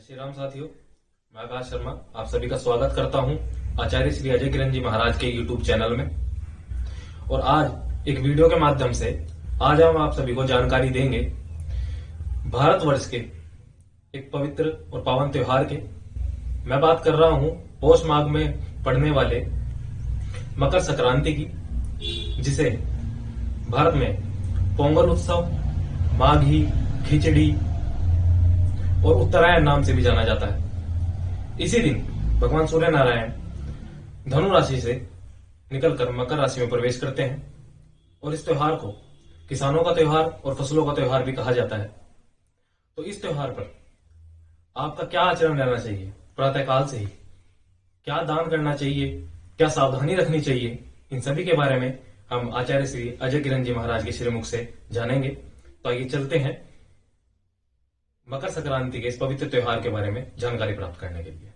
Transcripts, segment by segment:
श्री राम साथियों, मैं आकाश शर्मा आप सभी का स्वागत करता हूं आचार्य श्री अजय किरण जी महाराज के यूट्यूब चैनल में। और आज एक वीडियो के माध्यम से आज हम आप सभी को जानकारी देंगे भारतवर्ष के एक पवित्र और पावन त्योहार के। मैं बात कर रहा हूं पौष माघ में पड़ने वाले मकर संक्रांति की, जिसे भारत में पोंगल उत्सव, माघी, खिचड़ी और उत्तरायण नाम से भी जाना जाता है। इसी दिन भगवान सूर्य नारायण धनु राशि से निकलकर मकर राशि में प्रवेश करते हैं और इस त्योहार को किसानों का त्योहार और फसलों का त्योहार भी कहा जाता है। तो इस त्योहार पर आपका क्या आचरण रहना चाहिए, प्रातःकाल से ही क्या दान करना चाहिए, क्या सावधानी रखनी चाहिए, इन सभी के बारे में हम आचार्य श्री अजय किरण जी महाराज के श्रीमुख से जानेंगे। तो आइए चलते हैं मकर संक्रांति के इस पवित्र त्योहार के बारे में जानकारी प्राप्त करने के लिए।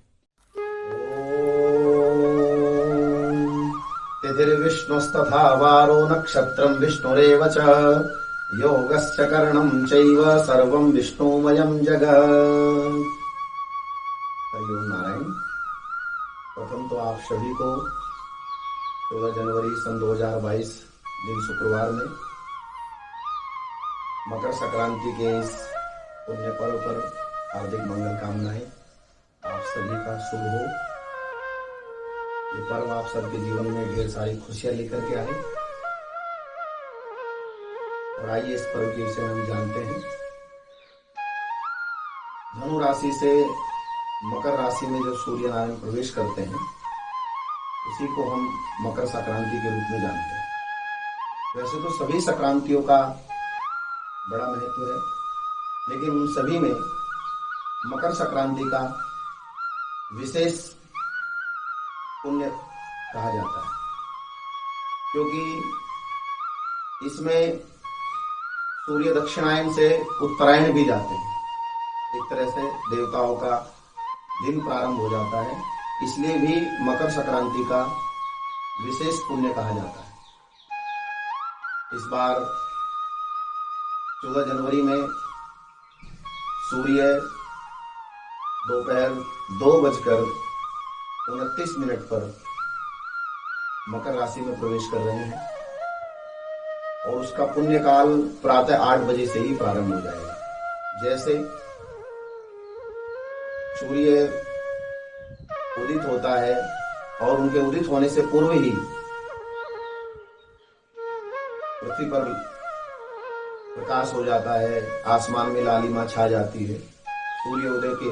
तिथिर्विष्णुस्तथा वारो नक्षत्रं विष्णुरेव च योगस्य करणं चैव सर्वं विष्णुमयं जगत्। हरिओम नारायण। प्रथम तो आप सभी को 14 जनवरी सन 2022 दिन शुक्रवार में मकर संक्रांति के इस पुण्य पर्व पर हार्दिक मंगल कामनाएं। आप सभी का शुभ हो। ये पर्व आप सबके जीवन में ढेर सारी खुशियां लेकर के आए। और आइए इस पर्व के विषय में हम जानते हैं। धनु राशि से मकर राशि में जब सूर्य नारायण प्रवेश करते हैं, उसी को हम मकर संक्रांति के रूप में जानते हैं। वैसे तो सभी संक्रांतियों का बड़ा महत्व है, लेकिन उन सभी में मकर संक्रांति का विशेष पुण्य कहा जाता है, क्योंकि इसमें सूर्य दक्षिणायन से उत्तरायण भी जाते हैं। एक तरह से देवताओं का दिन प्रारंभ हो जाता है, इसलिए भी मकर संक्रांति का विशेष पुण्य कहा जाता है। इस बार 14 जनवरी में सूर्य दोपहर 2:29 पर मकर राशि में प्रवेश कर रहे हैं और उसका पुण्य काल प्रातः 8 बजे से ही प्रारंभ हो जाएगा। जैसे सूर्य उदित होता है और उनके उदित होने से पूर्व ही पृथ्वी पर प्रकाश हो जाता है, आसमान में लालिमा छा जाती है। सूर्य उदय के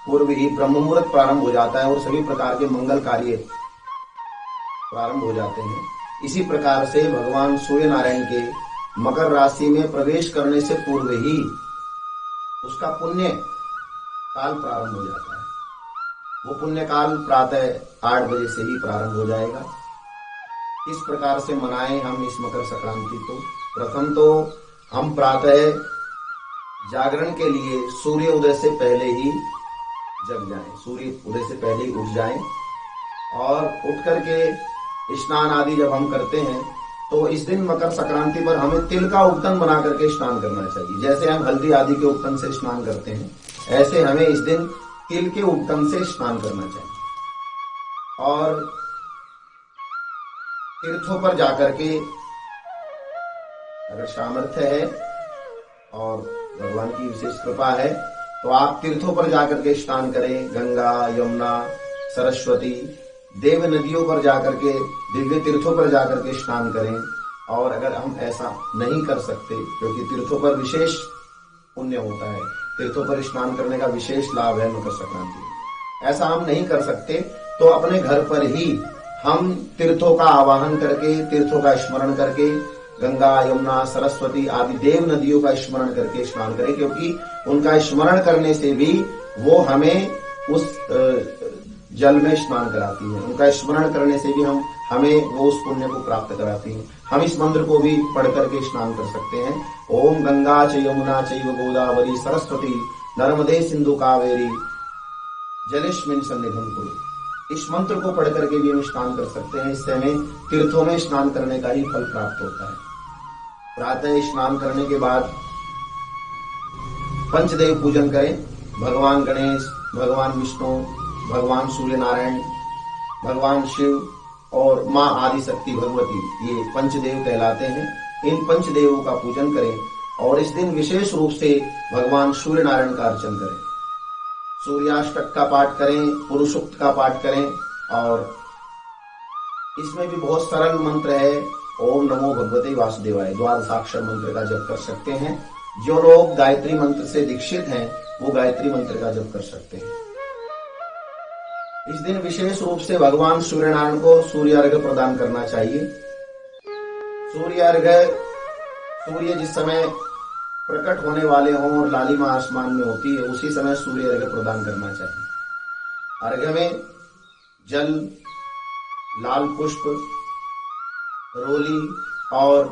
पूर्व ही ब्रह्म मुहूर्त प्रारंभ हो जाता है और सभी प्रकार के मंगल कार्य प्रारंभ हो जाते हैं। इसी प्रकार से भगवान सूर्य नारायण के मकर राशि में प्रवेश करने से पूर्व ही उसका पुण्य काल प्रारंभ हो जाता है। वो पुण्य काल प्रातः 8 बजे से ही प्रारंभ हो जाएगा। इस प्रकार से मनाएं हम इस मकर संक्रांति को। प्रथम तो हम प्रातः जागरण के लिए सूर्य उदय से पहले ही जग जाएं, सूर्य उदय से पहले ही उठ जाएं और उठ करके स्नान आदि जब हम करते हैं तो इस दिन मकर संक्रांति पर हमें तिल का उपटन बना करके स्नान करना चाहिए। जैसे हम हल्दी आदि के उपटन से स्नान करते हैं, ऐसे हमें इस दिन तिल के उपटन से स्नान करना चाहिए। और तीर्थों पर जाकर के अगर सामर्थ्य है और भगवान की विशेष कृपा है तो आप तीर्थों पर जाकर के स्नान करें। गंगा, यमुना, सरस्वती, देव नदियों पर जाकर के, दिव्य तीर्थों पर जाकर के स्नान करें। और अगर हम ऐसा नहीं कर सकते, क्योंकि तीर्थों पर विशेष पुण्य होता है, तीर्थों पर स्नान करने का विशेष लाभ है मकर संक्रांति में, ऐसा हम नहीं कर सकते तो अपने घर पर ही हम तीर्थों का आवाहन करके, तीर्थों का स्मरण करके, गंगा, यमुना, सरस्वती आदि देव नदियों का स्मरण करके स्नान करें, क्योंकि उनका स्मरण करने से भी वो हमें उस जल में स्नान कराती है। उनका स्मरण करने से भी हमें वो उस पुण्य को प्राप्त कराती है। हम इस मंत्र को भी पढ़ करके स्नान कर सकते हैं। ओम गंगा च यमुना चैव गोदावरी सरस्वती नर्मदे सिंधु कावेरी जलेस्मिन् सन्निधिं कुरु। इस मंत्र को पढ़ करके भी हम स्नान कर सकते हैं। इससे हमें तीर्थों में स्नान करने का ही फल प्राप्त होता है। प्रातः स्नान करने के बाद पंचदेव पूजन करें। भगवान गणेश, भगवान विष्णु, भगवान सूर्य नारायण, भगवान शिव और माँ आदिशक्ति भगवती, ये पंचदेव कहलाते हैं। इन पंचदेवों का पूजन करें और इस दिन विशेष रूप से भगवान सूर्य नारायण का अर्चन करें। सूर्याष्टक का पाठ करें, पुरुषोक्त का पाठ करें और इसमें भी बहुत सरल मंत्र है। ओम नमो भगवते वासुदेवाय, द्वादशाक्षर मंत्र का जप कर सकते हैं। जो लोग गायत्री मंत्र से दीक्षित हैं वो गायत्री मंत्र का जप कर सकते हैं। इस दिन विशेष रूप से भगवान सूर्य नारायण को सूर्य अर्घ्य प्रदान करना चाहिए। सूर्य अर्घ्य, सूर्य जिस समय प्रकट होने वाले हों और लालिमा आसमान में होती है, उसी समय सूर्य अर्घ्य प्रदान करना चाहिए। अर्घ्य में जल, लाल पुष्प, रोली और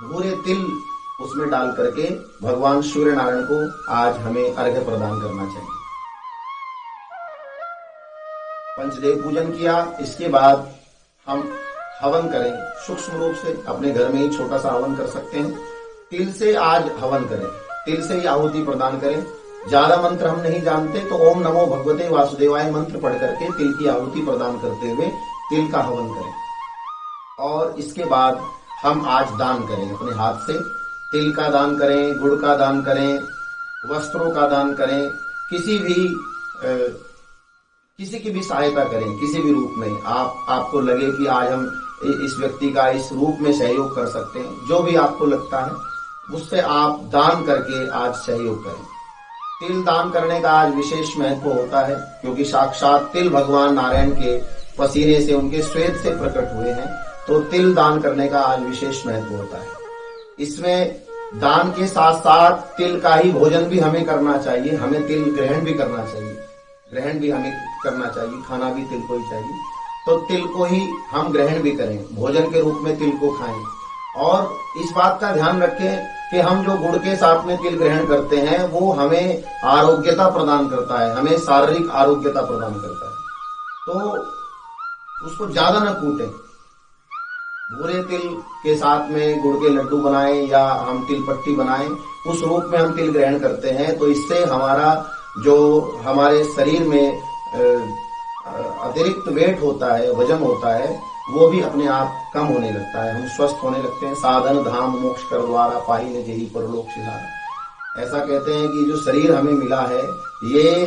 भूरे तिल उसमें डाल करके भगवान सूर्य नारायण को आज हमें अर्घ्य प्रदान करना चाहिए। पंचदेव पूजन किया, इसके बाद हम हवन करें। सूक्ष्म रूप से अपने घर में ही छोटा सा हवन कर सकते हैं। तिल से आज हवन करें, तिल से ही आहुति प्रदान करें। ज्यादा मंत्र हम नहीं जानते तो ओम नमो भगवते वासुदेवाय मंत्र पढ़ करके तिल की आहुति प्रदान करते हुए तिल का हवन करें। और इसके बाद हम आज दान करें, अपने हाथ से तिल का दान करें, गुड़ का दान करें, वस्त्रों का दान करें, किसी की भी सहायता करें, किसी भी रूप में। आपको लगे कि आज हम इस व्यक्ति का इस रूप में सहयोग कर सकते हैं, जो भी आपको लगता है उससे आप दान करके आज सहयोग करें। तिल दान करने का आज विशेष महत्व होता है, क्योंकि साक्षात तिल भगवान नारायण के पसीने से, उनके श्वेत से प्रकट हुए हैं, तो तिल दान करने का आज विशेष महत्व होता है। इसमें दान के साथ साथ तिल का ही भोजन भी हमें करना चाहिए। हमें तिल ग्रहण भी करना चाहिए, ग्रहण भी हमें करना चाहिए, खाना भी तिल को ही चाहिए। तो तिल को ही हम ग्रहण भी करें, भोजन के रूप में तिल को खाएं। और इस बात का ध्यान रखें कि हम जो गुड़ के साथ में तिल ग्रहण करते हैं वो हमें आरोग्यता प्रदान करता है, हमें शारीरिक आरोग्यता प्रदान करता है। तो उसको ज्यादा न कूटें। भूरे तिल के साथ में गुड़ के लड्डू बनाएं या हम तिल पट्टी बनाएं, उस रूप में हम तिल ग्रहण करते हैं। तो इससे हमारा जो हमारे शरीर में अतिरिक्त वेट होता है, वजन होता है, वो भी अपने आप कम होने लगता है, हम स्वस्थ होने लगते हैं। साधन धाम मोक्ष कर द्वारा पाई न जेहि परलोक सिधारा। ऐसा कहते हैं कि जो शरीर हमें मिला है ये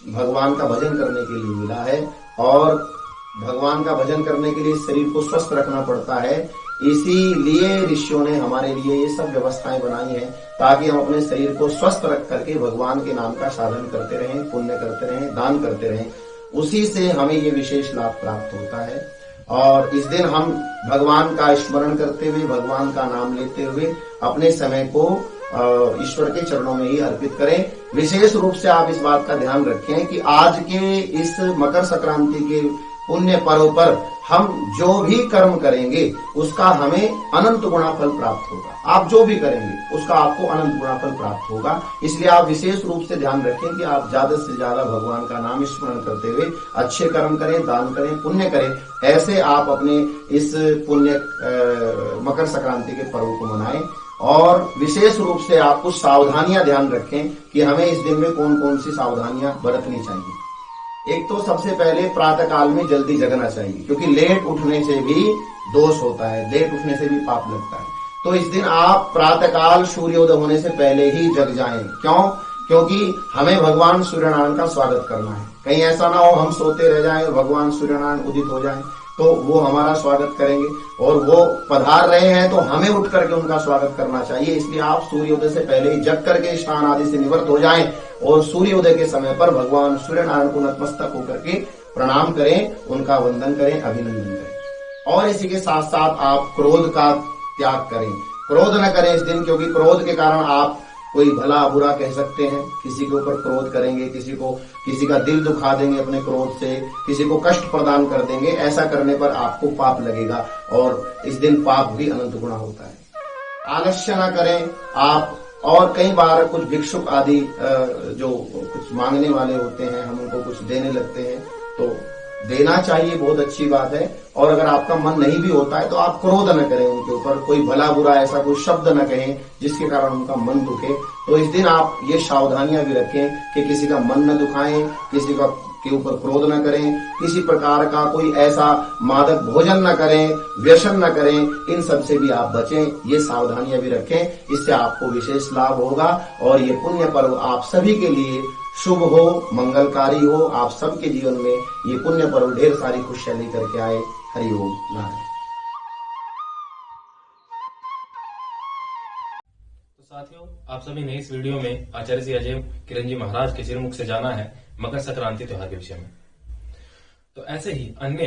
भगवान का भजन करने के लिए मिला है, और भगवान का भजन करने के लिए शरीर को स्वस्थ रखना पड़ता है। इसीलिए ऋषियों ने हमारे लिए ये सब व्यवस्थाएं बनाई हैं, ताकि हम अपने शरीर को स्वस्थ रख करके भगवान के नाम का साधन करते रहें, पुण्य करते रहें, दान करते रहें। उसी से हमें ये विशेष लाभ प्राप्त होता है। और इस दिन हम भगवान का स्मरण करते हुए, भगवान का नाम लेते हुए अपने समय को ईश्वर के चरणों में ही अर्पित करें। विशेष रूप से आप इस बात का ध्यान रखें कि आज के इस मकर संक्रांति के पुण्य पर्व पर हम जो भी कर्म करेंगे उसका हमें अनंत गुणा फल प्राप्त होगा। आप जो भी करेंगे उसका आपको अनंत गुणा फल प्राप्त होगा। इसलिए आप विशेष रूप से ध्यान रखें कि आप ज्यादा से ज्यादा भगवान का नाम स्मरण करते हुए अच्छे कर्म करें, दान करें, पुण्य करें। ऐसे आप अपने इस पुण्य मकर संक्रांति के पर्व को मनाएं। और विशेष रूप से आप कुछ सावधानियां ध्यान रखें कि हमें इस दिन में कौन कौन सी सावधानियां बरतनी चाहिए। एक तो सबसे पहले प्रातः काल में जल्दी जगना चाहिए, क्योंकि लेट उठने से भी दोष होता है, लेट उठने से भी पाप लगता है। तो इस दिन आप प्रातः काल सूर्योदय होने से पहले ही जग जाएं। क्यों? क्योंकि हमें भगवान सूर्य नारायण का स्वागत करना है। कहीं ऐसा ना हो हम सोते रह जाएं और भगवान सूर्य नारायण उदित हो जाएं, तो वो हमारा स्वागत करेंगे। और वो पधार रहे हैं तो हमें उठ करके उनका स्वागत करना चाहिए। इसलिए आप सूर्योदय से पहले ही जग करके स्नान आदि से निवृत्त हो जाएं और सूर्योदय के समय पर भगवान सूर्य नारायण को नतमस्तक होकर के प्रणाम करें, उनका वंदन करें, अभिनंदन करें। और इसी के साथ साथ आप क्रोध का त्याग करें, क्रोध न करें इस दिन, क्योंकि क्रोध के कारण आप कोई भला बुरा कह सकते हैं, किसी के ऊपर क्रोध करेंगे, किसी का दिल दुखा देंगे अपने क्रोध से, किसी को कष्ट प्रदान कर देंगे। ऐसा करने पर आपको पाप लगेगा और इस दिन पाप भी अनंत गुणा होता है। आलस्य न करें आप। और कई बार कुछ भिक्षुक आदि जो कुछ मांगने वाले होते हैं, हम उनको कुछ देने लगते हैं, तो देना चाहिए, बहुत अच्छी बात है। और अगर आपका मन नहीं भी होता है तो आप क्रोध न करें उनके ऊपर, कोई भला बुरा ऐसा कोई शब्द न कहें जिसके कारण उनका मन दुखे। तो इस दिन आप ये सावधानियां भी रखें कि किसी का मन न दुखाएं, किसी का के ऊपर क्रोध न करें, किसी प्रकार का कोई ऐसा मादक भोजन न करें, व्यसन न करें, इन सब से भी आप बचें। ये सावधानियां भी रखें, इससे आपको विशेष लाभ होगा और ये पुण्य पर्व आप सभी के लिए शुभ हो, मंगलकारी हो। आप सबके जीवन में ये पुण्य पर्व ढेर सारी खुशियां लेकर के आए। हरि ओम नारायण। तो साथियों, आप सभी ने इस वीडियो में आचार्य श्री अजय किरण जी महाराज के श्रीमुख से जाना है मकर संक्रांति त्योहार के विषय में। तो ऐसे ही अन्य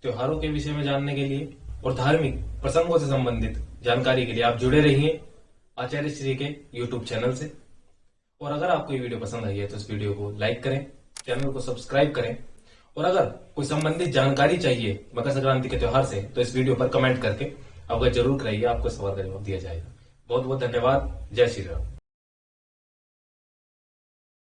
त्योहारों के विषय में जानने के लिए और धार्मिक प्रसंगों से संबंधित जानकारी के लिए आप जुड़े रहिए आचार्य श्री के YouTube चैनल से। और अगर आपको ये वीडियो पसंद आई है तो इस वीडियो को लाइक करें, चैनल को सब्सक्राइब करें, और अगर कोई संबंधित जानकारी चाहिए मकर संक्रांति के त्योहार से तो इस वीडियो पर कमेंट करके अवगत जरूर कराइए, आपको सवाल का जवाब दिया जाएगा। बहुत बहुत धन्यवाद। जय श्री राम।